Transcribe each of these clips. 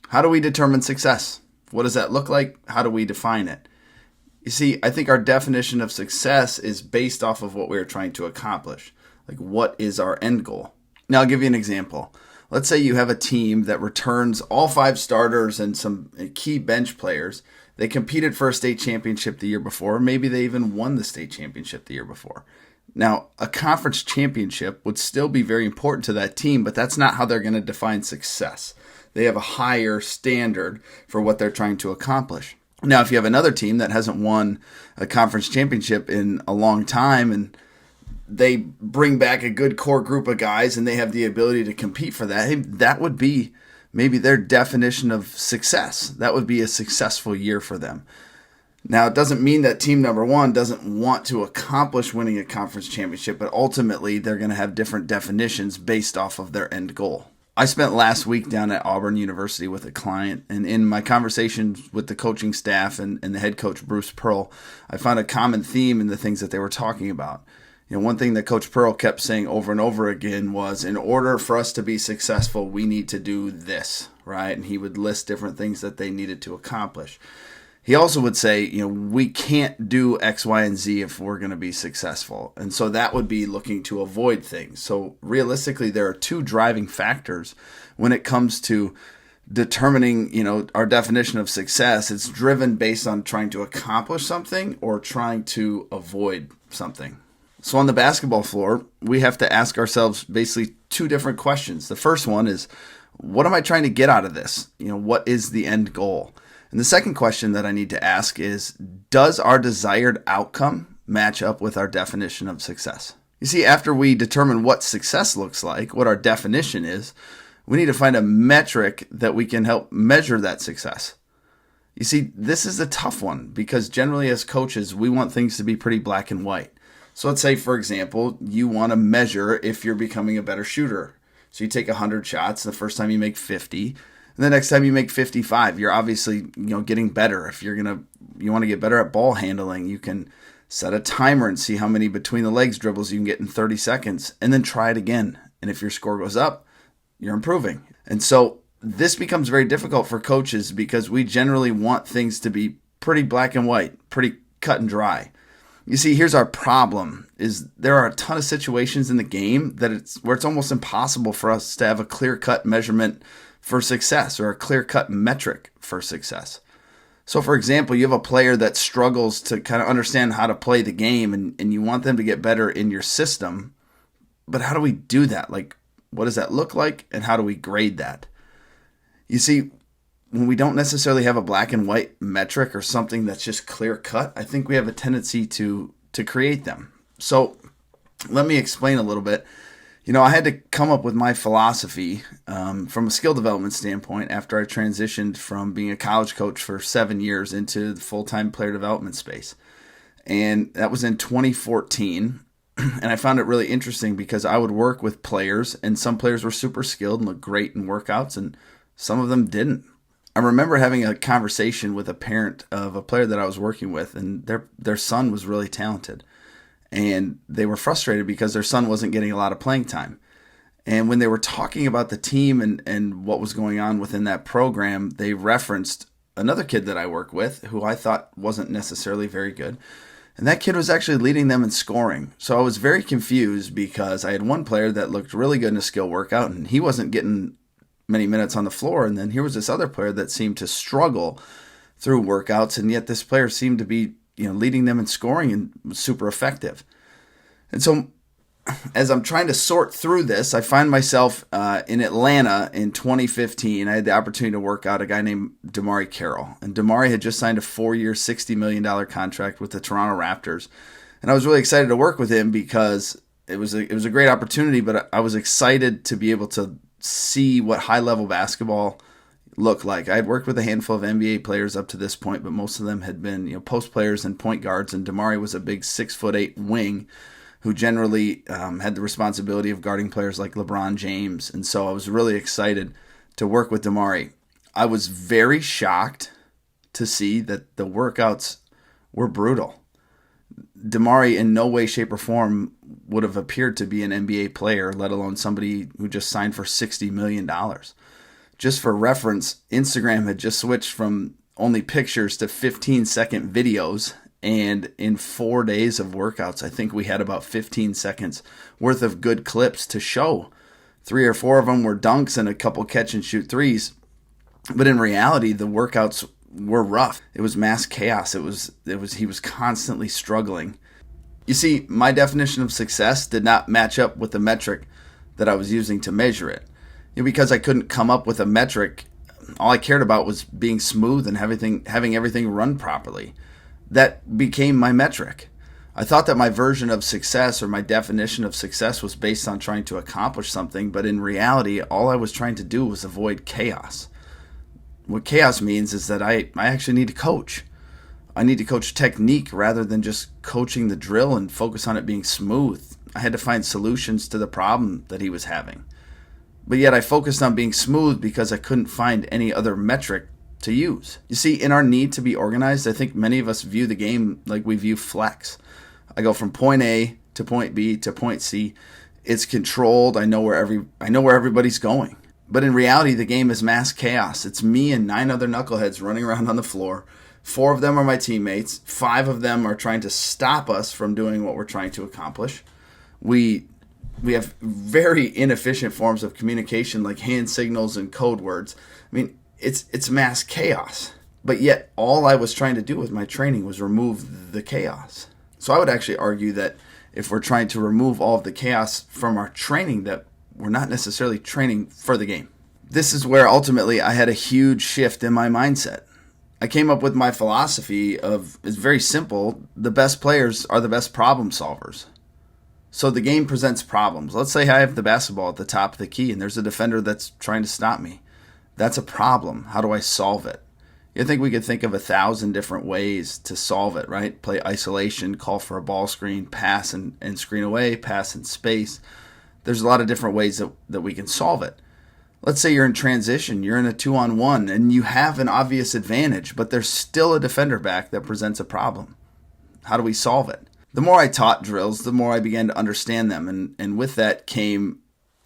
How do we determine success? What does that look like? How do we define it? You see, I think our definition of success is based off of what we're trying to accomplish. Like, what is our end goal? Now, I'll give you an example. Let's say you have a team that returns all 5 starters and some key bench players. They competed for a state championship the year before. Maybe they even won the state championship the year before. Now, a conference championship would still be very important to that team, but that's not how they're going to define success. They have a higher standard for what they're trying to accomplish. Now, if you have another team that hasn't won a conference championship in a long time and they bring back a good core group of guys and they have the ability to compete for that, hey, that would be maybe their definition of success. That would be a successful year for them. Now, it doesn't mean that team number 1 doesn't want to accomplish winning a conference championship, but ultimately they're going to have different definitions based off of their end goal. I spent last week down at Auburn University with a client, and in my conversations with the coaching staff and the head coach, Bruce Pearl, I found a common theme in the things that they were talking about. One thing that Coach Pearl kept saying over and over again was, in order for us to be successful, we need to do this, right? And he would list different things that they needed to accomplish. He also would say, we can't do X, Y, and Z if we're going to be successful. And so that would be looking to avoid things. So realistically, there are 2 driving factors when it comes to determining, our definition of success. It's driven based on trying to accomplish something or trying to avoid something. So on the basketball floor, we have to ask ourselves basically 2 different questions. The first one is, what am I trying to get out of this? What is the end goal? And the second question that I need to ask is, does our desired outcome match up with our definition of success? You see, after we determine what success looks like, what our definition is, we need to find a metric that we can help measure that success. You see, this is a tough one because generally as coaches, we want things to be pretty black and white. So let's say, for example, you want to measure if you're becoming a better shooter. So you take 100 shots, the first time you make 50, and the next time you make 55, you're obviously, getting better. If you want to get better at ball handling, you can set a timer and see how many between the legs dribbles you can get in 30 seconds, and then try it again. And if your score goes up, you're improving. And so this becomes very difficult for coaches because we generally want things to be pretty black and white, pretty cut and dry. You see, here's our problem, is there are a ton of situations in the game where it's almost impossible for us to have a clear-cut measurement for success or a clear-cut metric for success. So, for example, you have a player that struggles to kind of understand how to play the game and you want them to get better in your system. But how do we do that? Like, what does that look like and how do we grade that? You see, when we don't necessarily have a black and white metric or something that's just clear cut, I think we have a tendency to create them. So let me explain a little bit. I had to come up with my philosophy from a skill development standpoint after I transitioned from being a college coach for 7 years into the full-time player development space. And that was in 2014. And I found it really interesting because I would work with players, and some players were super skilled and looked great in workouts, and some of them didn't. I remember having a conversation with a parent of a player that I was working with, and their son was really talented. And they were frustrated because their son wasn't getting a lot of playing time. And when they were talking about the team and what was going on within that program, they referenced another kid that I work with who I thought wasn't necessarily very good. And that kid was actually leading them in scoring. So I was very confused because I had one player that looked really good in a skill workout, and he wasn't getting many minutes on the floor. And then here was this other player that seemed to struggle through workouts, and yet this player seemed to be leading them in scoring and was super effective. And so as I'm trying to sort through this, I find myself in Atlanta in 2015. I had the opportunity to work out a guy named Damari Carroll. And Damari had just signed a 4-year, $60 million contract with the Toronto Raptors. And I was really excited to work with him because it was a great opportunity, but I was excited to be able to see what high-level basketball looked like. I had worked with a handful of NBA players up to this point, but most of them had been post players and point guards, and Damari was a big 6'8" wing who generally had the responsibility of guarding players like LeBron James. And so I was really excited to work with Damari. I was very shocked to see that the workouts were brutal. Damari in no way, shape, or form would have appeared to be an NBA player, let alone somebody who just signed for $60 million. Just for reference, Instagram had just switched from only pictures to 15-second videos. And in 4 days of workouts, I think we had about 15 seconds worth of good clips to show. 3 or 4 of them were dunks and a couple catch and shoot threes. But in reality, the workouts were rough. It was mass chaos. He was constantly struggling. You see, my definition of success did not match up with the metric that I was using to measure it. Because I couldn't come up with a metric, all I cared about was being smooth and having everything run properly. That became my metric. I thought that my version of success or my definition of success was based on trying to accomplish something, but in reality, all I was trying to do was avoid chaos. What chaos means is that I actually need to coach. I need to coach technique rather than just coaching the drill and focus on it being smooth. I had to find solutions to the problem that he was having. But yet I focused on being smooth because I couldn't find any other metric to use. You see, in our need to be organized, I think many of us view the game like we view flex. I go from point A to point B to point C. It's controlled. I know where everybody's going. But in reality, the game is mass chaos. It's me and 9 other knuckleheads running around on the floor. 4 of them are my teammates. 5 of them are trying to stop us from doing what we're trying to accomplish. We have very inefficient forms of communication like hand signals and code words. I mean, it's mass chaos. But yet all I was trying to do with my training was remove the chaos. So I would actually argue that if we're trying to remove all of the chaos from our training, that we're not necessarily training for the game. This is where ultimately I had a huge shift in my mindset. I came up with my philosophy it's very simple. The best players are the best problem solvers. So the game presents problems. Let's say I have the basketball at the top of the key and there's a defender that's trying to stop me. That's a problem. How do I solve it? You think we could think of 1,000 different ways to solve it, right? Play isolation, call for a ball screen, pass and screen away, pass in space. There's a lot of different ways that we can solve it. Let's say you're in transition, you're in a 2-on-1, and you have an obvious advantage, but there's still a defender back that presents a problem. How do we solve it? The more I taught drills, the more I began to understand them, and with that came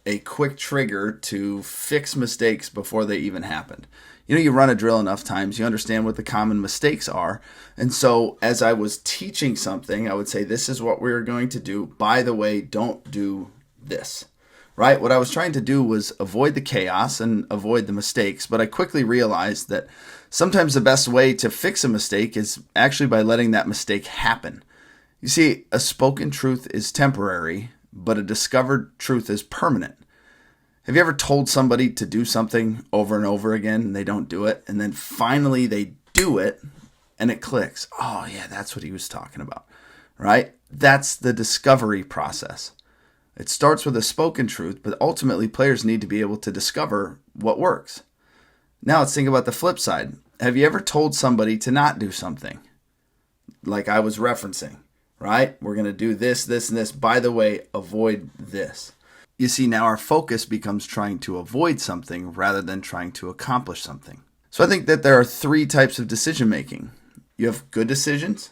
a quick trigger to fix mistakes before they even happened. You run a drill enough times, you understand what the common mistakes are. And so as I was teaching something, I would say, this is what we're going to do. By the way, don't do this, right? What I was trying to do was avoid the chaos and avoid the mistakes. But I quickly realized that sometimes the best way to fix a mistake is actually by letting that mistake happen. You see, a spoken truth is temporary, but a discovered truth is permanent. Have you ever told somebody to do something over and over again and they don't do it? And then finally they do it and it clicks. Oh yeah, that's what he was talking about, right? That's the discovery process. It starts with a spoken truth, but ultimately players need to be able to discover what works. Now let's think about the flip side. Have you ever told somebody to not do something? Like I was referencing, right? We're going to do this, this, and this. By the way, avoid this. You see, now our focus becomes trying to avoid something rather than trying to accomplish something. So I think that there are 3 types of decision making. You have good decisions,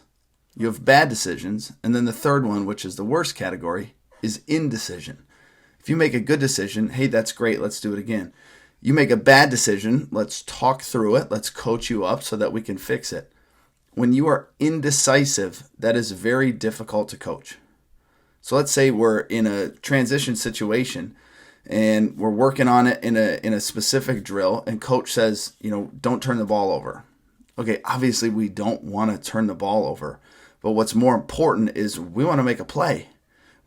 you have bad decisions, and then the third one, which is the worst category, is indecision. If you make a good decision, hey, that's great, let's do it again. You make a bad decision, let's talk through it, let's coach you up so that we can fix it. When you are indecisive, that is very difficult to coach. So let's say we're in a transition situation and we're working on it in a specific drill and coach says, don't turn the ball over. Okay, obviously we don't want to turn the ball over, but what's more important is we want to make a play.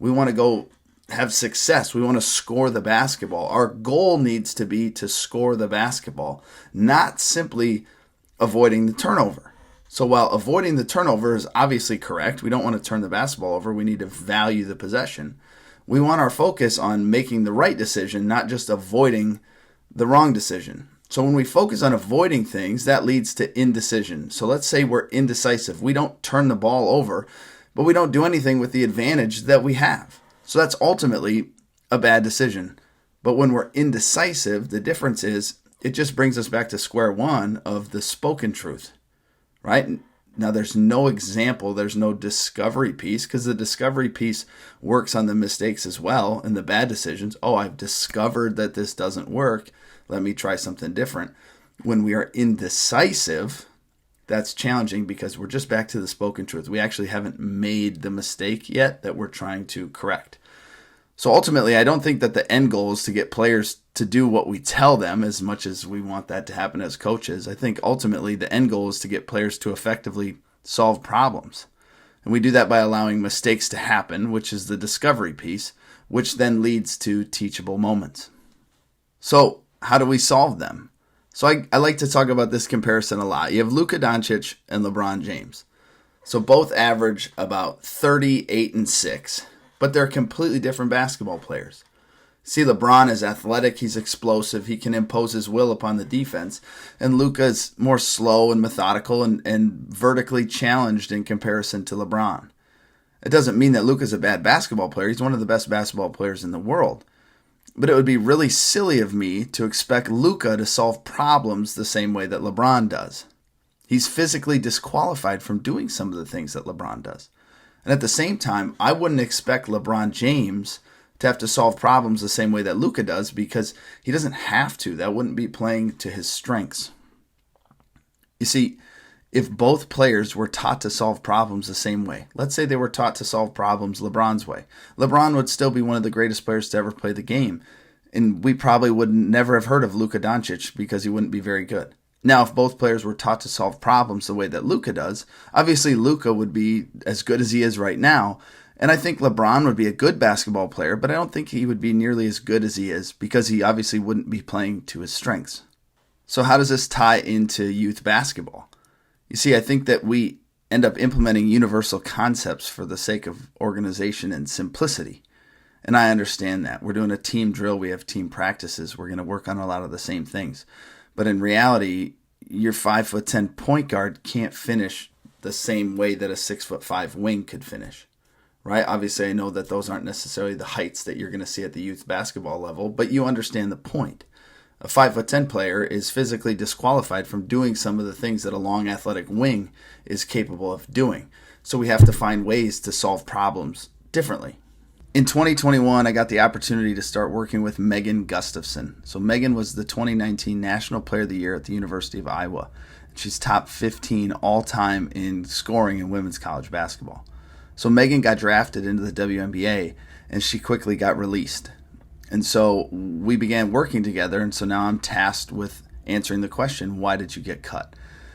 We want to go have success. We want to score the basketball. Our goal needs to be to score the basketball, not simply avoiding the turnover. So while avoiding the turnover is obviously correct, we don't want to turn the basketball over. We need to value the possession. We want our focus on making the right decision, not just avoiding the wrong decision. So when we focus on avoiding things, that leads to indecision. So let's say we're indecisive. We don't turn the ball over, but we don't do anything with the advantage that we have. So that's ultimately a bad decision. But when we're indecisive, the difference is it just brings us back to square one of the spoken truth. Right? Now, there's no example, there's no discovery piece, because the discovery piece works on the mistakes as well and the bad decisions. Oh, I've discovered that this doesn't work. let me try something different. When we are indecisive, that's challenging because we're just back to the spoken truth. We actually haven't made the mistake yet that we're trying to correct. So ultimately, I don't think that the end goal is to get players to do what we tell them as much as we want that to happen as coaches. I think ultimately the end goal is to get players to effectively solve problems. And we do that by allowing mistakes to happen, which is the discovery piece, which then leads to teachable moments. So how do we solve them? So I like to talk about this comparison a lot. You have Luka Doncic and LeBron James. So both average about 38 and 6. But they're completely different basketball players. See, LeBron is athletic, he's explosive, he can impose his will upon the defense. And Luka is more slow and methodical and vertically challenged in comparison to LeBron. It doesn't mean that Luka's a bad basketball player. He's one of the best basketball players in the world. But it would be really silly of me to expect Luka to solve problems the same way that LeBron does. He's physically disqualified from doing some of the things that LeBron does. And at the same time, I wouldn't expect LeBron James to have to solve problems the same way that Luka does because he doesn't have to. That wouldn't be playing to his strengths. You see, if both players were taught to solve problems the same way, let's say they were taught to solve problems LeBron's way, LeBron would still be one of the greatest players to ever play the game. And we probably would never have heard of Luka Doncic because he wouldn't be very good. Now, if both players were taught to solve problems the way that Luka does, obviously Luka would be as good as he is right now. And I think LeBron would be a good basketball player, but I don't think he would be nearly as good as he is because he obviously wouldn't be playing to his strengths. So how does this tie into youth basketball? You see, I think that we end up implementing universal concepts for the sake of organization and simplicity. And I understand that. We're doing a team drill. We have team practices. We're going to work on a lot of the same things. But in reality, your 5'10" point guard can't finish the same way that a 6'5" wing could finish, right? Obviously, I know that those aren't necessarily the heights that you're going to see at the youth basketball level, but you understand the point. A 5'10" player is physically disqualified from doing some of the things that a long athletic wing is capable of doing. So we have to find ways to solve problems differently. In 2021, I got the opportunity to start working with Megan Gustafson. So Megan was the 2019 National Player of the Year at the University of Iowa. She's top 15 all-time in scoring in women's college basketball. So Megan got drafted into the WNBA, and she quickly got released. And so we began working together, and so now I'm tasked with answering the question, why did you get cut?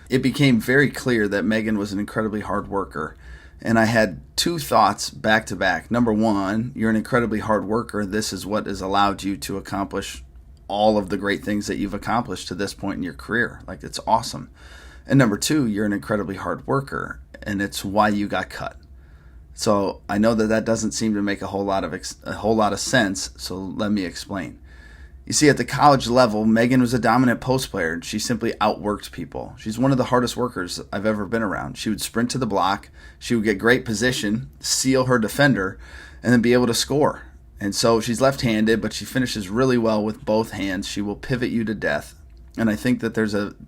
It became very clear that Megan was an incredibly hard worker. And I had two thoughts back to back. Number one, you're an incredibly hard worker. This is what has allowed you to accomplish all of the great things that you've accomplished to this point in your career. Like, it's awesome. And number two, you're an incredibly hard worker, and it's why you got cut. So I know that doesn't seem to make a whole lot of sense. So let me explain. You see, at the college level, Megan was a dominant post player, and she simply outworked people. She's one of the hardest workers I've ever been around. She would sprint to the block, she would get great position, seal her defender, and then be able to score. And so she's left-handed, but she finishes really well with both hands. She will pivot you to death. And I think that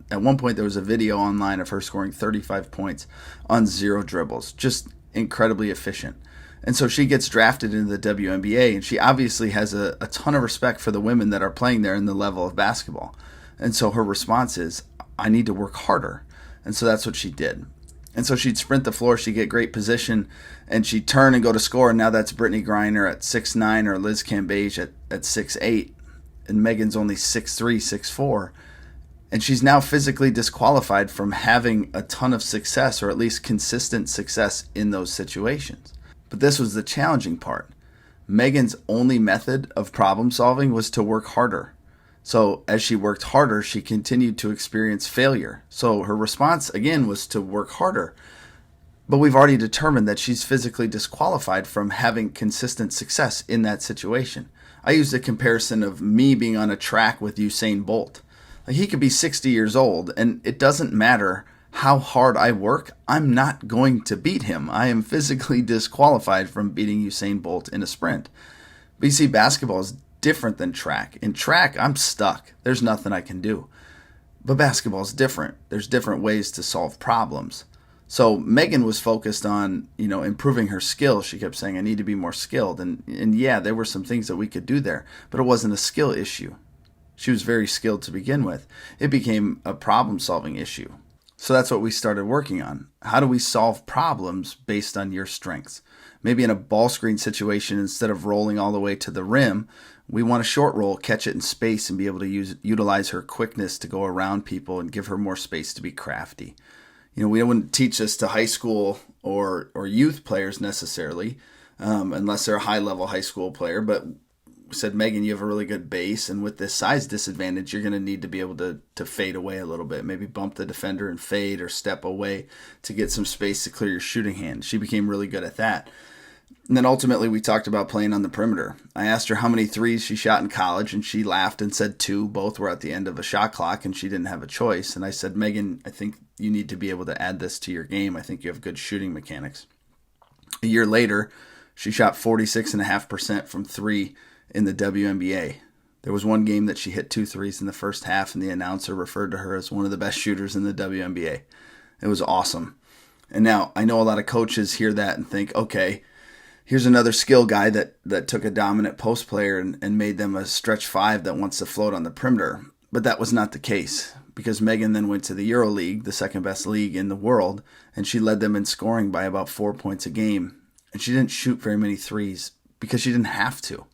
at one point there was a video online of her scoring 35 points on 0 dribbles. Just incredibly efficient. And so she gets drafted into the WNBA, and she obviously has a ton of respect for the women that are playing there in the level of basketball. And so her response is, I need to work harder. And so that's what she did. And so she'd sprint the floor, she'd get great position, and she'd turn and go to score. And now that's Brittany Griner at 6'9", or Liz Cambage at 6'8", and Megan's only 6'3", 6'4". And she's now physically disqualified from having a ton of success, or at least consistent success in those situations. But this was the challenging part. Megan's only method of problem solving was to work harder. So as she worked harder, she continued to experience failure. So her response, again, was to work harder. But we've already determined that she's physically disqualified from having consistent success in that situation. I used a comparison of me being on a track with Usain Bolt. Like, he could be 60 years old, and it doesn't matter how hard I work, I'm not going to beat him. I am physically disqualified from beating Usain Bolt in a sprint. But you see, basketball is different than track. In track, I'm stuck. There's nothing I can do. But basketball is different. There's different ways to solve problems. So Megan was focused on, improving her skills. She kept saying, I need to be more skilled. And yeah, there were some things that we could do there, but it wasn't a skill issue. She was very skilled to begin with. It became a problem-solving issue. So that's what we started working on. How do we solve problems based on your strengths? Maybe in a ball screen situation, instead of rolling all the way to the rim, we want a short roll, catch it in space, and be able to utilize her quickness to go around people and give her more space to be crafty. We wouldn't teach this to high school or youth players necessarily, unless they're a high-level high school player. But we said, Megan, you have a really good base, and with this size disadvantage, you're going to need to be able to fade away a little bit, maybe bump the defender and fade or step away to get some space to clear your shooting hand. She became really good at that. And then ultimately we talked about playing on the perimeter. I asked her how many threes she shot in college, and she laughed and said 2. Both were at the end of a shot clock, and she didn't have a choice. And I said, Megan, I think you need to be able to add this to your game. I think you have good shooting mechanics. A year later, she shot 46.5% from 3 in the WNBA. There was one game that she hit 2 threes in the first half, and the announcer referred to her as one of the best shooters in the WNBA. It was awesome. And now I know a lot of coaches hear that and think, okay, here's another skill guy that took a dominant post player and made them a stretch 5 that wants to float on the perimeter. But that was not the case, because Megan then went to the EuroLeague, the second best league in the world, and she led them in scoring by about 4 points a game. And she didn't shoot very many threes because she didn't have to,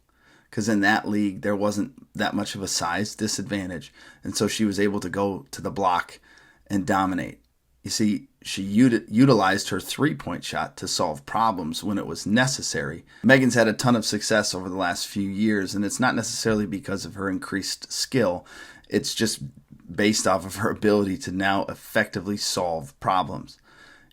because in that league there wasn't that much of a size disadvantage. And so she was able to go to the block and dominate. You see, she utilized her three-point shot to solve problems when it was necessary. Megan's had a ton of success over the last few years, and it's not necessarily because of her increased skill. It's just based off of her ability to now effectively solve problems.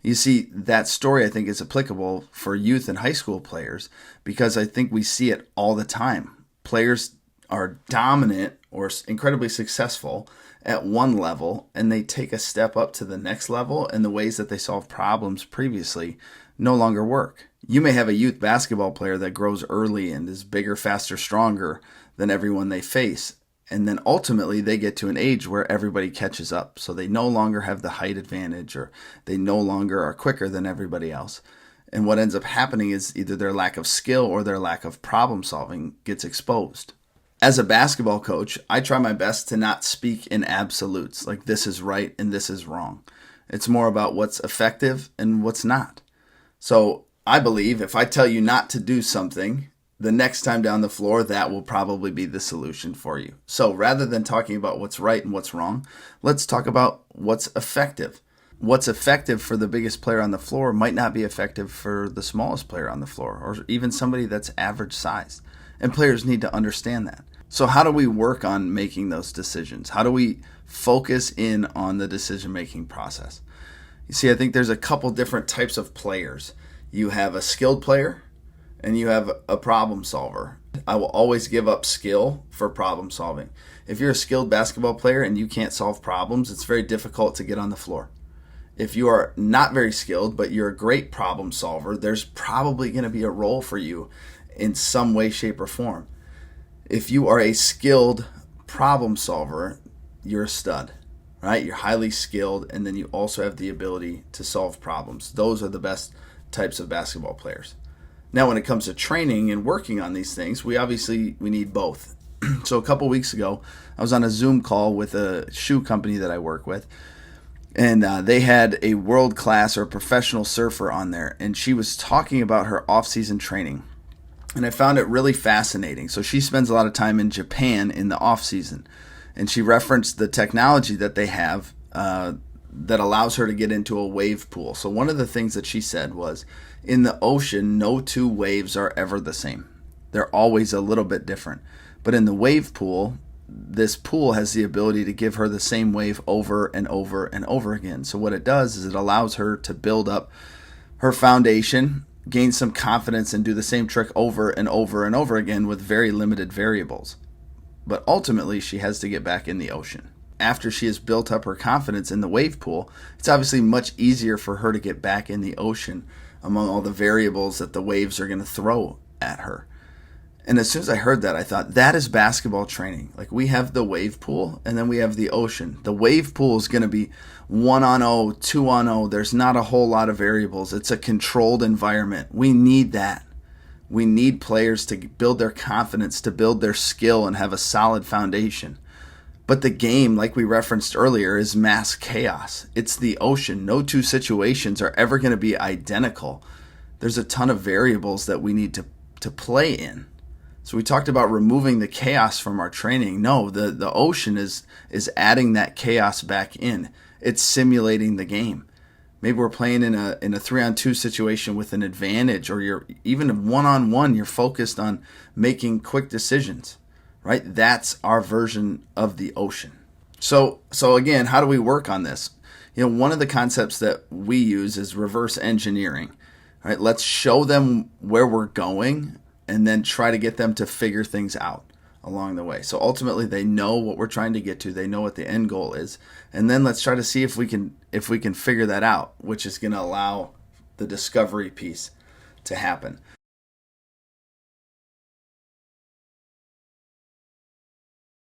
You see, that story I think is applicable for youth and high school players, because I think we see it all the time. Players are dominant or incredibly successful at one level, and they take a step up to the next level, and the ways that they solve problems previously no longer work. You may have a youth basketball player that grows early and is bigger, faster, stronger than everyone they face. And then ultimately they get to an age where everybody catches up. So they no longer have the height advantage, or they no longer are quicker than everybody else. And what ends up happening is either their lack of skill or their lack of problem solving gets exposed. As a basketball coach, I try my best to not speak in absolutes, like this is right and this is wrong. It's more about what's effective and what's not. So I believe if I tell you not to do something, the next time down the floor, that will probably be the solution for you. So rather than talking about what's right and what's wrong, let's talk about what's effective. What's effective for the biggest player on the floor might not be effective for the smallest player on the floor, or even somebody that's average size. And players need to understand that. So how do we work on making those decisions? How do we focus in on the decision-making process? You see, I think there's a couple different types of players. You have a skilled player, and you have a problem solver. I will always give up skill for problem solving. If you're a skilled basketball player and you can't solve problems, it's very difficult to get on the floor. If you are not very skilled, but you're a great problem solver, there's probably going to be a role for you in some way, shape, or form. If you are a skilled problem solver, you're a stud, right? You're highly skilled, and then you also have the ability to solve problems. Those are the best types of basketball players. Now, when it comes to training and working on these things, we need both. So a couple weeks ago, I was on a Zoom call with a shoe company that I work with, and they had a world-class or professional surfer on there, and she was talking about her off-season training. And I found it really fascinating. So she spends a lot of time in Japan in the off-season, and she referenced the technology that they have that allows her to get into a wave pool. So one of the things that she said was, in the ocean, no two waves are ever the same. They're always a little bit different. But in the wave pool, this pool has the ability to give her the same wave over and over and over again. So what it does is it allows her to build up her foundation, gain some confidence, and do the same trick over and over and over again with very limited variables. But ultimately, she has to get back in the ocean. After she has built up her confidence in the wave pool, it's obviously much easier for her to get back in the ocean among all the variables that the waves are going to throw at her. And as soon as I heard that, I thought, that is basketball training. Like, we have the wave pool, and then we have the ocean. The wave pool is going to be 1-on-0, 2-on-0. There's not a whole lot of variables. It's a controlled environment. We need that. We need players to build their confidence, to build their skill, and have a solid foundation. But the game, like we referenced earlier, is mass chaos. It's the ocean. No two situations are ever going to be identical. There's a ton of variables that we need to play in. So we talked about removing the chaos from our training. No, the ocean is adding that chaos back in. It's simulating the game. Maybe we're playing in a 3-on-2 situation with an advantage, or you're even 1-on-1, you're focused on making quick decisions, right? That's our version of the ocean. So again, how do we work on this? One of the concepts that we use is reverse engineering. Right? Let's show them where we're going and then try to get them to figure things out along the way. So ultimately they know what we're trying to get to. They know what the end goal is. And then let's try to see if we can figure that out, which is going to allow the discovery piece to happen.